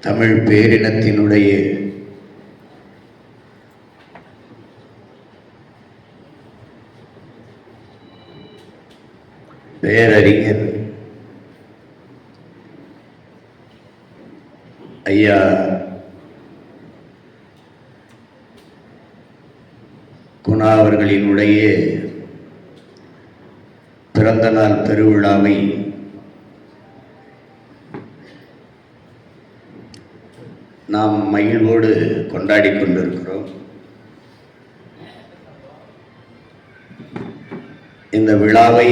தமிழ் பேரினத்தினுடைய பேரறிஞர் ஐயா குணா அவர்களினுடைய பிறந்த நாள் பெருவிழாவை நாம் மகிழ்வோடு கொண்டாடி கொண்டிருக்கிறோம். இந்த விழாவை